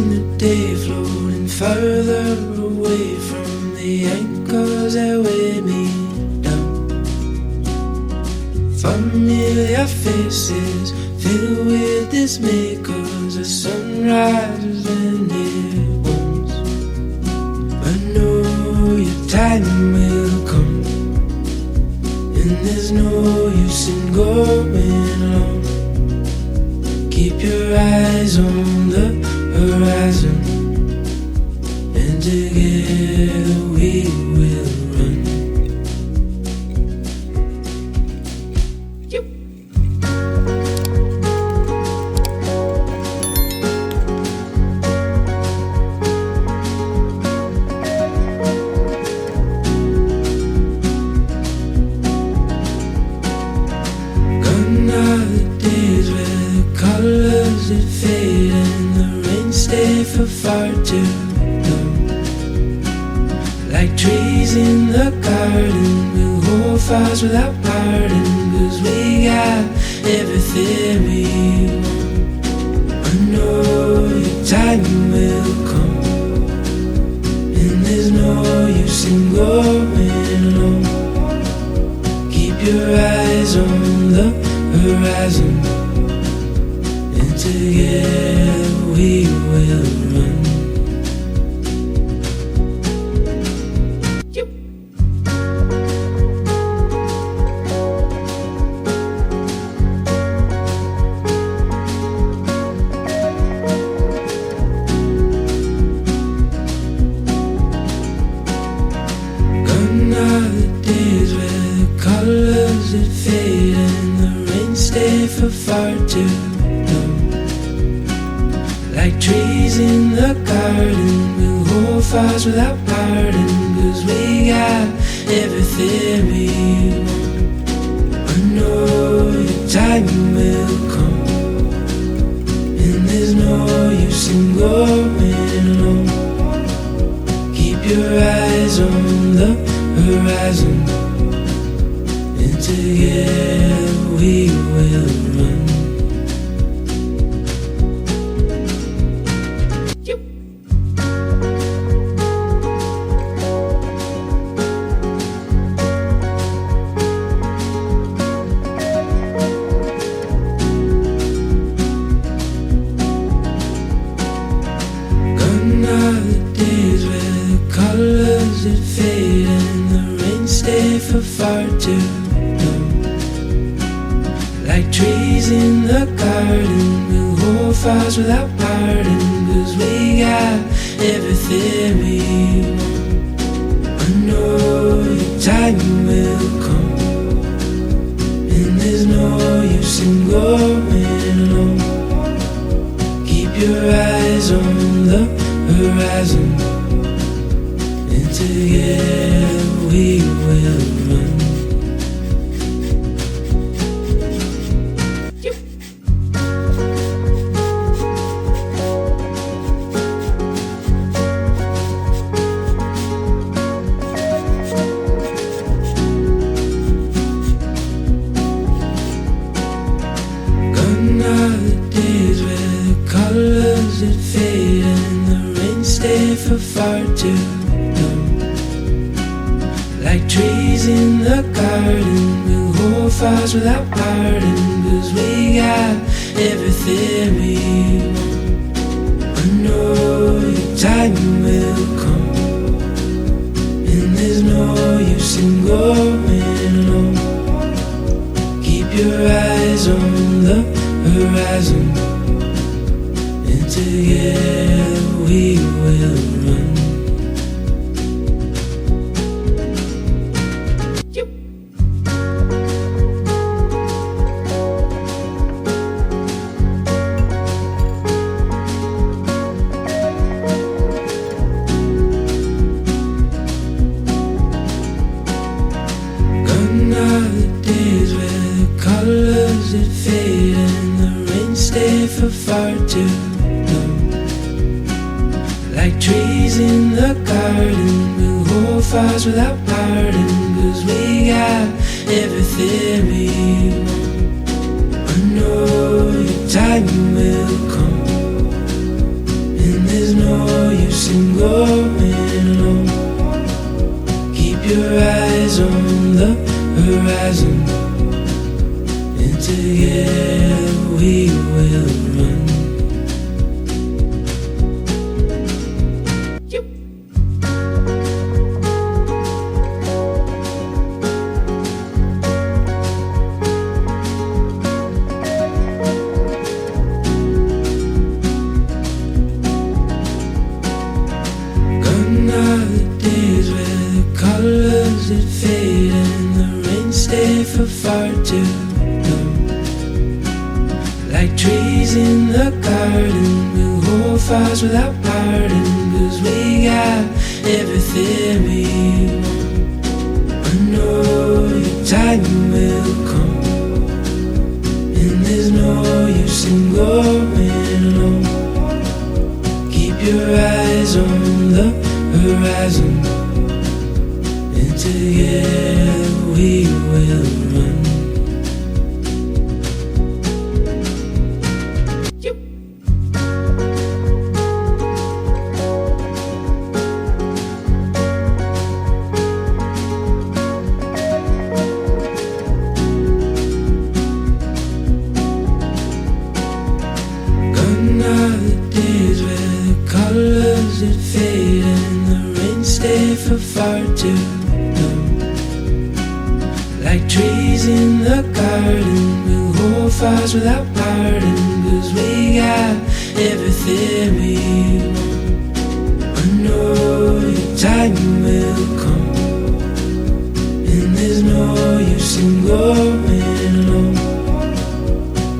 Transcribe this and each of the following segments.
the day, floating further away from the anchors that weigh me down. Familiar faces filled with dismay, 'cause the sun rises when it wants. But know your time will come, and there's no use in going alone. Keep your eyes on the horizon, and together we will run. Gone are the days where the colors that fade and the rain stay for far too long. Like trees in the garden, we'll hold fast without parting, 'cause we got everything we want. I know your time will come, and there's no use in going alone. Keep your eyes on the horizon, and together we will run. Gone are the days where the colors that fade and the rain stay for far too long. Like trees in the garden, we'll hold fast without parting, 'cause we got everything we want. I know your time will come, and there's no use in going alone. Keep your eyes on the horizon, and together we will run. Gone are the days where the colors that fade and the rain stay for far too long. Like trees in the garden, we'll hold fast without parting, 'cause we got everything we want. I know your time will come, and there's no use in going alone. Keep your eyes on the horizon, and together we will run. Gone are the days where the colors that fade and the rain stay for far too long. Like trees in the garden, we'll hold fast without parting, 'cause we got everything we want. I know your time will come, and there's no use in going alone. Keep your eyes on the horizon, and together we will run. Gone are the days where the colors that fade and the rain stay for far too long. Like trees in the garden, we'll hold fast without parting, 'cause we got everything we want. I know your time will come, and there's sing going low. Keep your eyes on the horizon, and together we will run. For far too long. Like trees in the garden, we'll hold fires without parting, 'cause we got everything we want. I know your time will come, and there's no use in going alone. Keep your eyes on the horizon, and together we will run. Gone are the days where the colors that fade and the rain stay for far too long. Like trees in the garden, we'll hold fires without parting, 'cause we got everything we want. I know your time will come, and there's no use in going alone.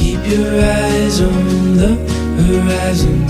Keep your eyes on the horizon,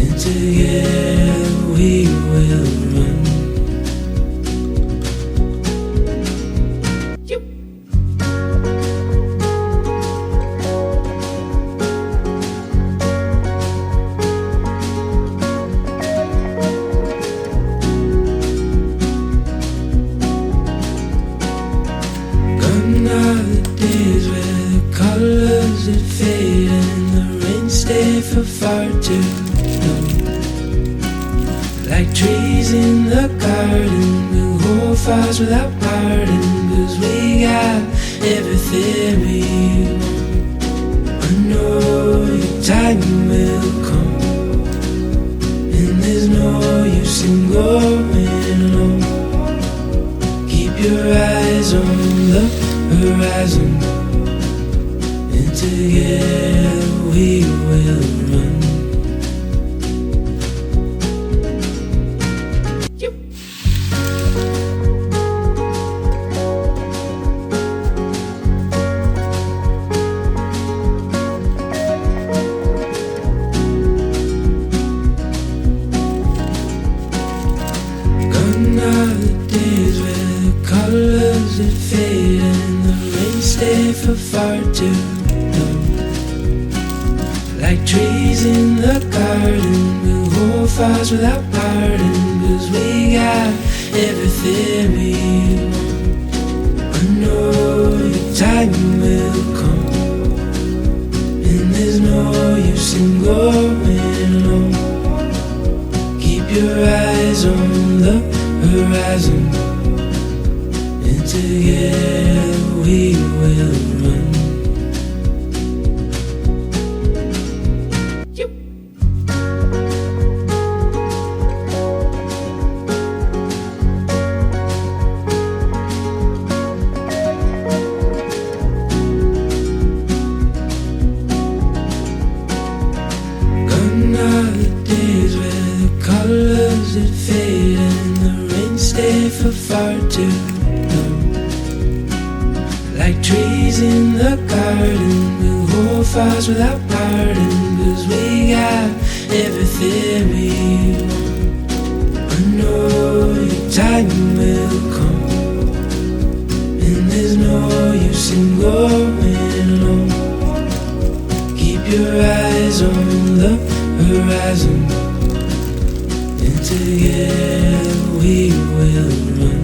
and together we will run. For far too long. Like trees in the garden, we'll hold fires without parting, 'cause we got everything we want. I know your time will come, and there's no use in going alone. Keep your eyes on the horizon, and together we will run. Gone are the days where the colors that fade and the rain stay for far too long. Like trees in the garden, we'll hold fires without parting, 'cause we got everything we want. I know your time will come, and there's no use in going alone. Keep your eyes on the horizon, and together we will run. For far too long. Like trees in the garden, we'll hold fires without parting, 'cause we got everything we want. I know your time will come, and there's no use in going alone. Keep your eyes on the horizon, and together we will run.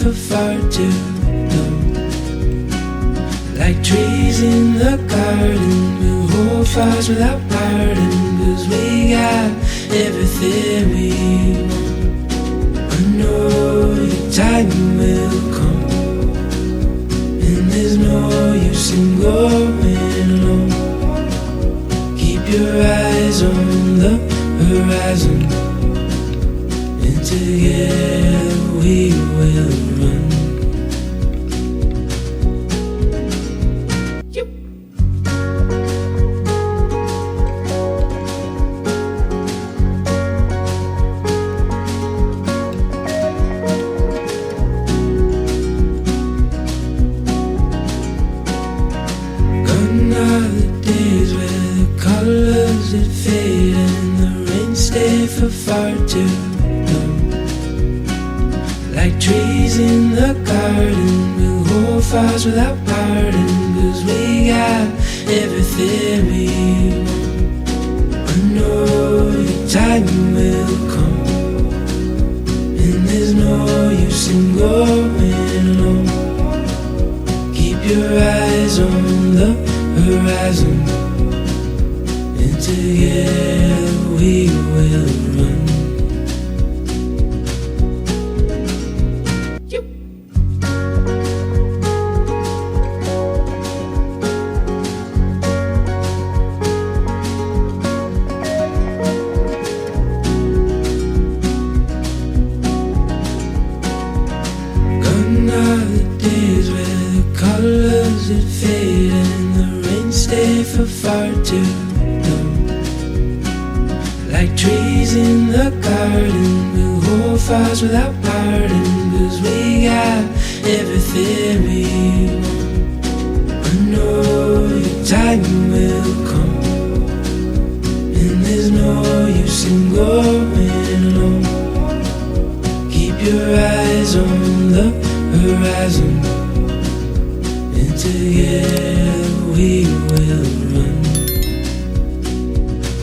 for far too long. Like trees in the garden, we'll hold fires without pardon, 'cause we got everything we want. I know your time will come, and there's no use in going alone. Keep your eyes on the horizon, and together we will run. For far too long. Like trees in the garden, we'll hold fires without pardon, 'cause we got everything we want. I know your time will come, and there's no use in going alone. Keep your eyes on the horizon, and together we will run. Gone are the days where the colors that fade and the rain stay for far too long. Like trees in the garden, we'll hold fires without pardon, 'cause we got everything we want. I know your time will come, and there's no use in going alone. Keep your eyes on the horizon, and together we will run.